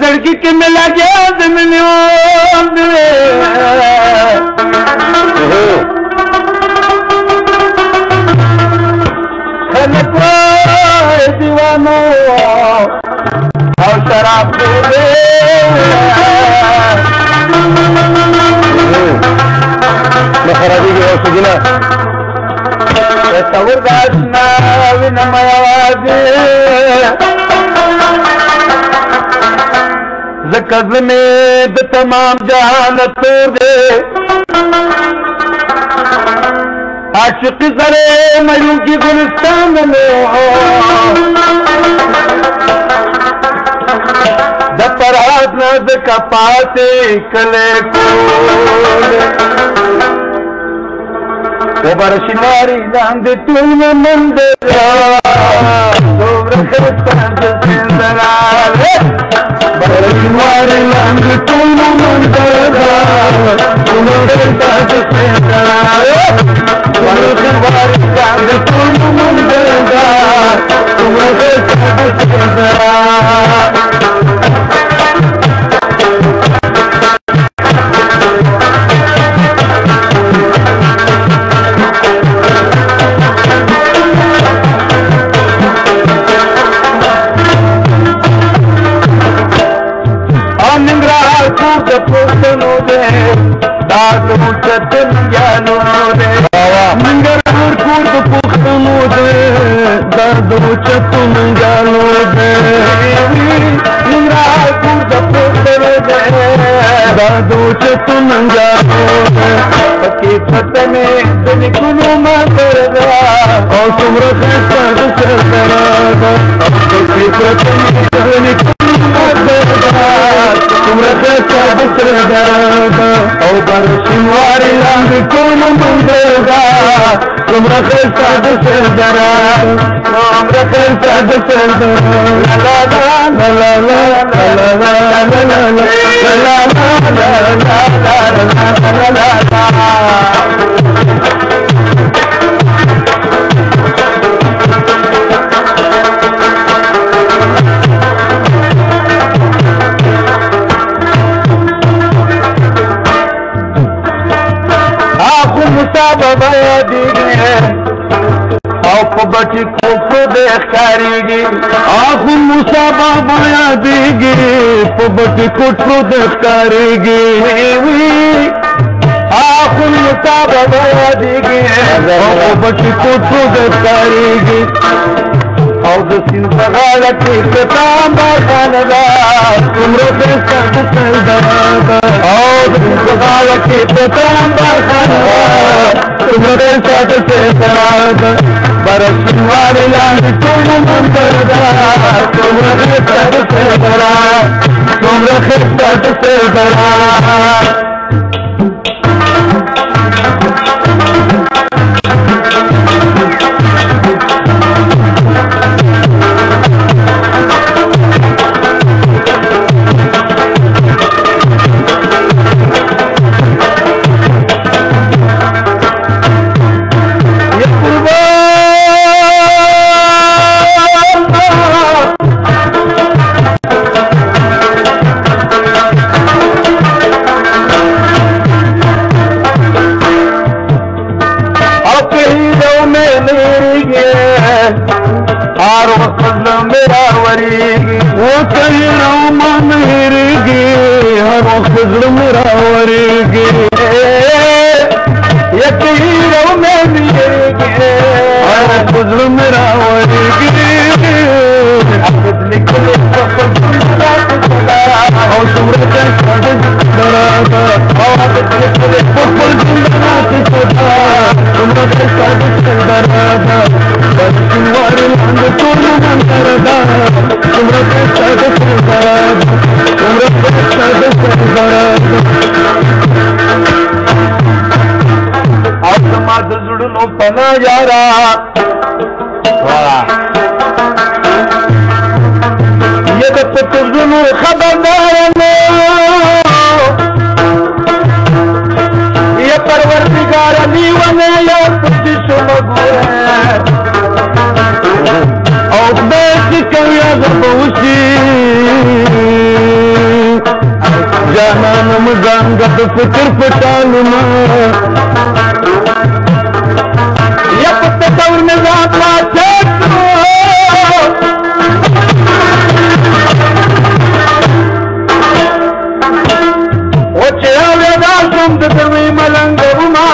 लड़की के मिला गया दीवानो और शराब खराबी की सजना सवरदासना विनमयावाद कज़ में तमाम जहान तो दे आशिक करे मयूं की गुलिस्तान में दपरात नद कपाते कले को बरशिमारी दांद तुम मंदिरा बरशिमारी दांद तुम मंदिरा बरशिमारी दांद तुम मंदिरा बची खूब देख कारीगी आँख मुसाबा बया देगी बची कुछ देख कारीगी आँख मुसाबा बया देगी बची कुछ देख कारीगी और सिंधगाड़ा के तांबा खानदा तुमरो से सब चलदा और सिंधगाड़ा के तांबा खानदा तुमरो से सब चलदा बरसवारे लाल तुम मंदरदा तुम रखत से बड़ा तुम रखत से बड़ा नजारा ये तो पुतुल खबरदार ये परवरदिगार दीवान या कुछ सुमगुए और बेच कया गबूसी गंगा तो फिक्र पटालूना या कुत्ते तौर में जाता चेतो ओ चेहरा वेदा सुम दरवी मलंगरुना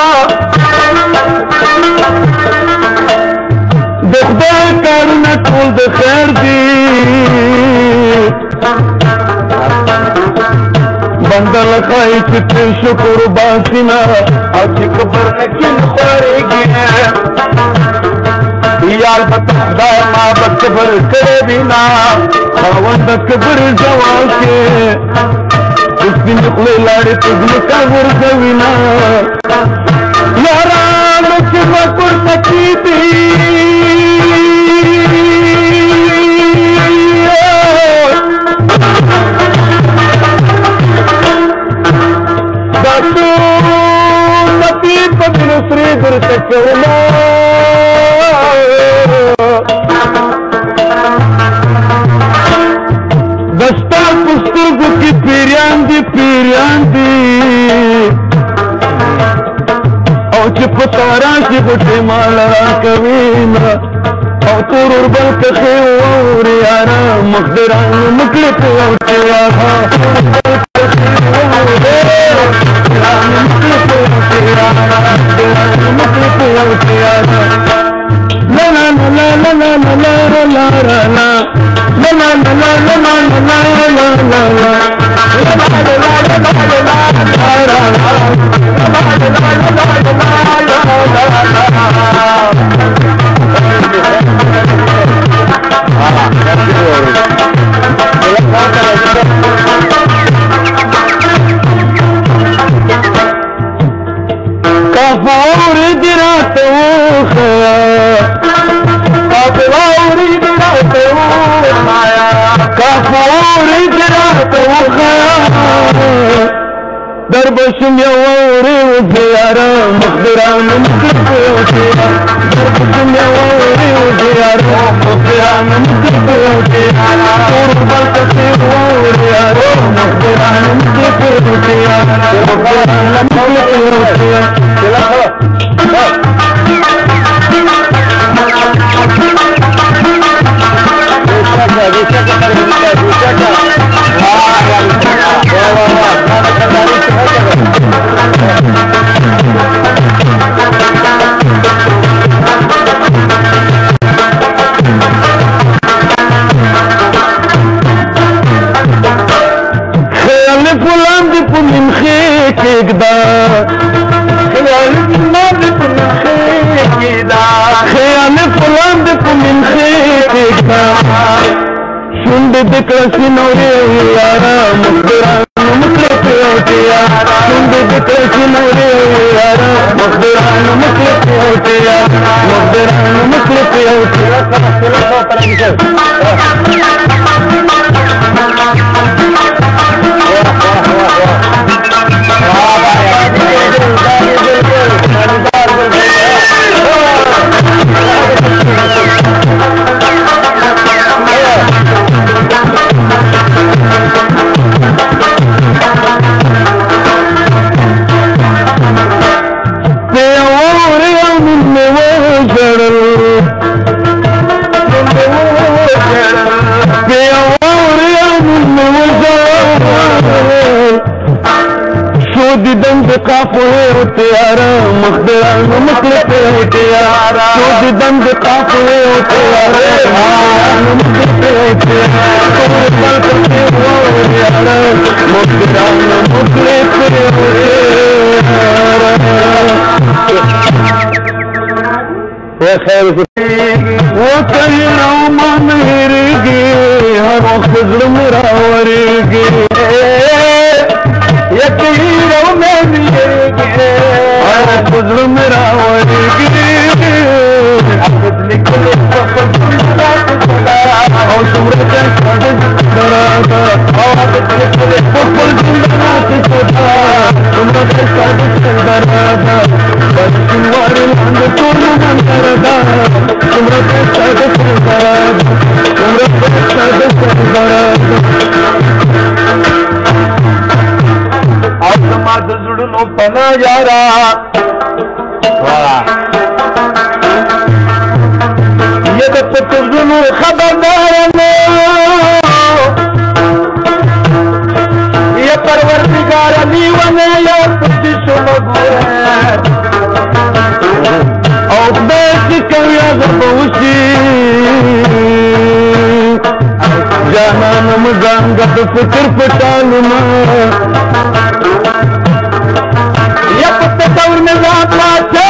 देखते करना टूल दे खैर दी बंदा लखाई चिट्ठी शुक्र बासिना आज खबर किन पड़ेगी यार बता माँ बच्चे भर करे बिना हवन कब्र जवान के उस दिन निकले लाड़े तुझने कब्र जवीना यारा मुझे मकुर सकी थी श्री गुरु चक्रमा दस्ता पुस्तक की पीरियांदी और चिप तारा की बुटे माला कवीना और तुर बल के और यारा मखदरान मुकले पे दरबशम यवरे उजियारा मखदरान मुकले उजिया दरबशम यवरे उजियारा मखदरान मुकले उजिया कुर्बान कसे उजियारा मखदरान मुकले उजिया मखदरान मुकले उजिया चला दिक्कसी नौरे यारा मखदरान मुकले पे उठिया सुंद दिक्कसी नौरे यारा मखदरान मुकले पे उठिया मखदरान मुकले पे उठिया यारा मखदरान मुकले पे यारा खुद दंड काफले यारा मुकले पे यारा मखदरान मुकले पे वो कहीं मन हिरगे हर वक्त मेरा वरगे यकीन में गुजर मेरा वरगे निकले और तुमरे جانانم ځانګه د فکر پټالما یا په تور نظام پاتې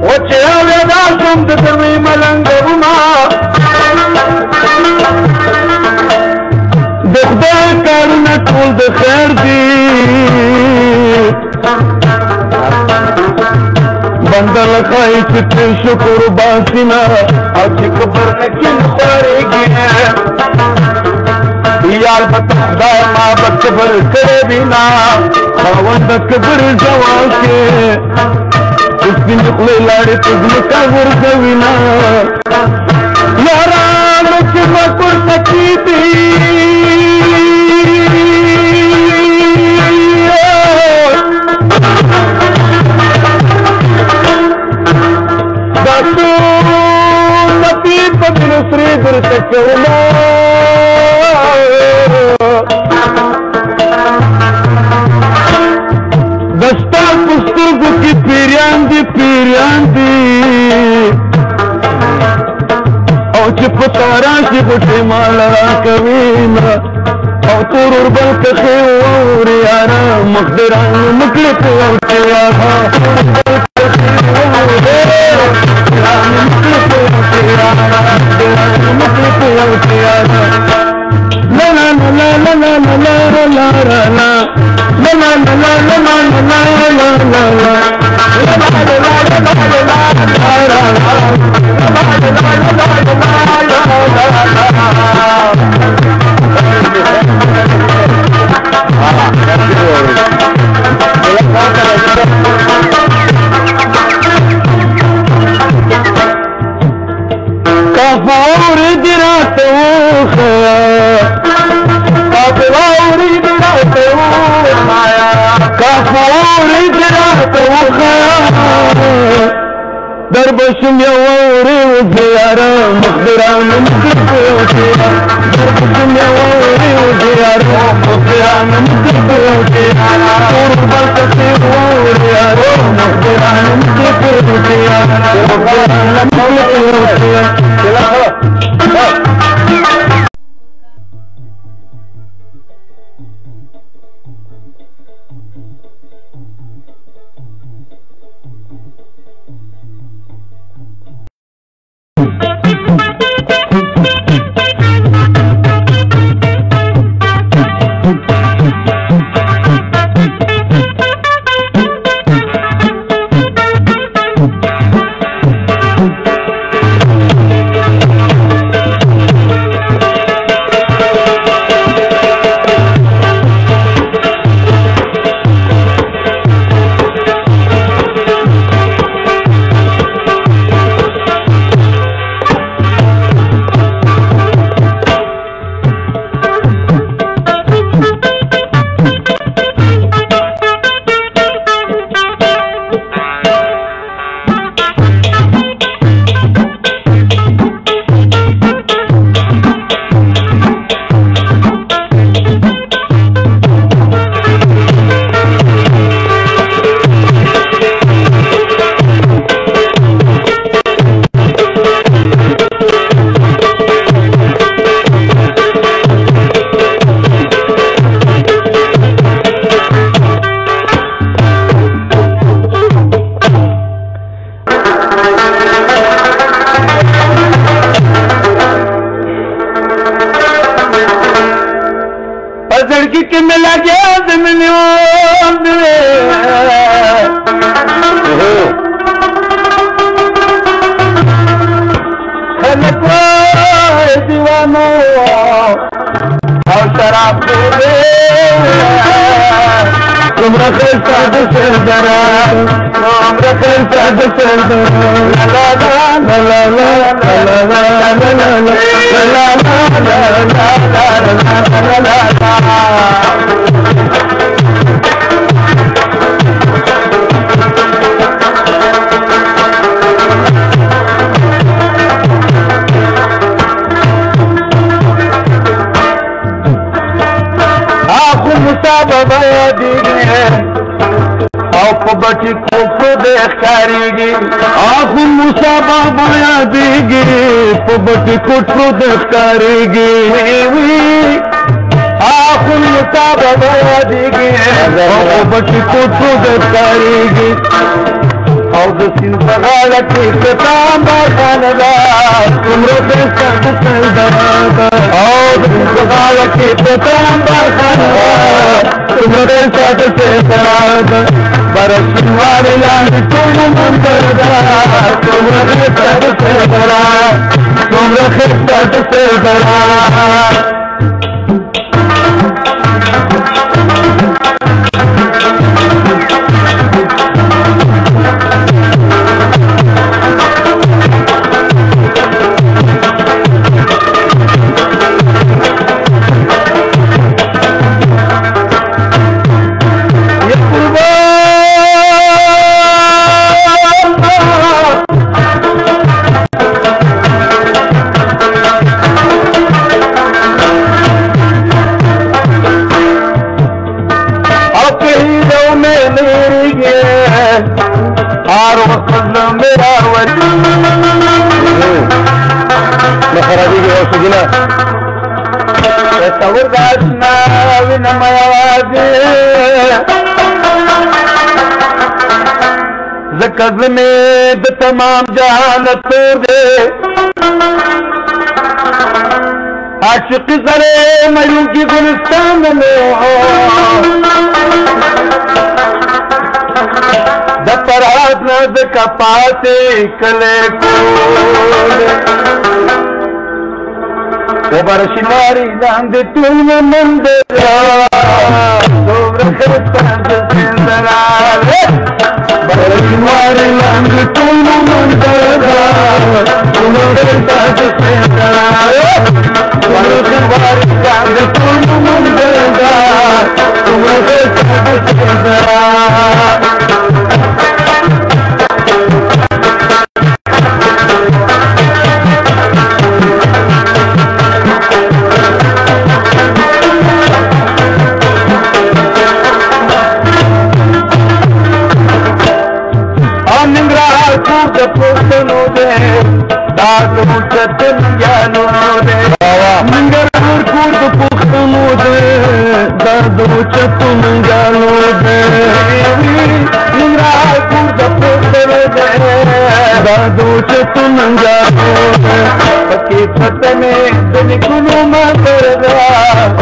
او چې اودا شم د دروي ملنګوما د خدای کارونه ټول د خیر دي بندل خای چې شکر باسینا او چې کبر نکین خورېږي یار پته خدای ما بکبر کړې بنا خاوند کبر جواب کې سپین خولې لاړې په ځمکه ورځوینا یارانو چې مکر سکی دي سری در تکولا دستا پسترگو کی پیریان دی او چی پتاران شی خوشی مالا را کوینا او تور اربل کخی ووری آرا مخدران مکلی پیوچی آخا در بشم یوری و زیاره مخبران مخبران در بشم یوری و زیاره مخبران مخبران قربان کسی و زیاره مخبران مخبران que me la llevas de millón خلق وای دیوانو او شراب دے عمر خلصہ دسر درا عمر خلصہ دسر درا لا لا لا لا لا لا لا لا لا لا لا بابا دینے او پبچی کوکو دیکھ ښکارېږي اخو موسی بابا یادېږي په بټي کوټو د ښکارېږي اخو موسی بابا یادېږي په بټي کوټو د ښکارېږي او د سیند په غاړه کې ستامبر خانه ده څومره ښایسته د سیدرا ده او د سیند په غاړه کې ستامبر خانه ده څومره ښایسته د سیدرا ده بر شینوارې لاندې ټول منظر ده څومره ښایسته د سیدرا څومره ښایسته د سیدرا خرابېږي او سجنا تصور د اشنا وینم یوازې ځکه زړه مې د تمام جهان تور دی عاشقي سره مړوکي ګلستان مې د پرهات نه ځکه پاتې کلی کول وبر شینوارې لاندې ټول منظر څومره ښایسته د سیندرا بر شینوارې لاندې ټول منظر څومره ښایسته د سیندرا بر شینوارې لاندې ټول منظر څومره ښایسته د سیندرا پښتنو دې دا د چتن جانو دې منګرور کور د پښتنو دې دا د چتن جانو دې منګرور کور د پښتنو دې دا د چتن جانو دې پکې پټنه د نکونو ماتر دا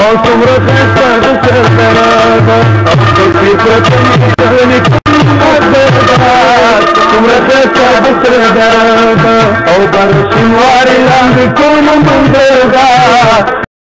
او څومره ښایسته د سردرا دا پکې پټنه د نکونو ماتر دا څومره ښایسته د سردرا او بر شینوارې لاندې ټول منظر ده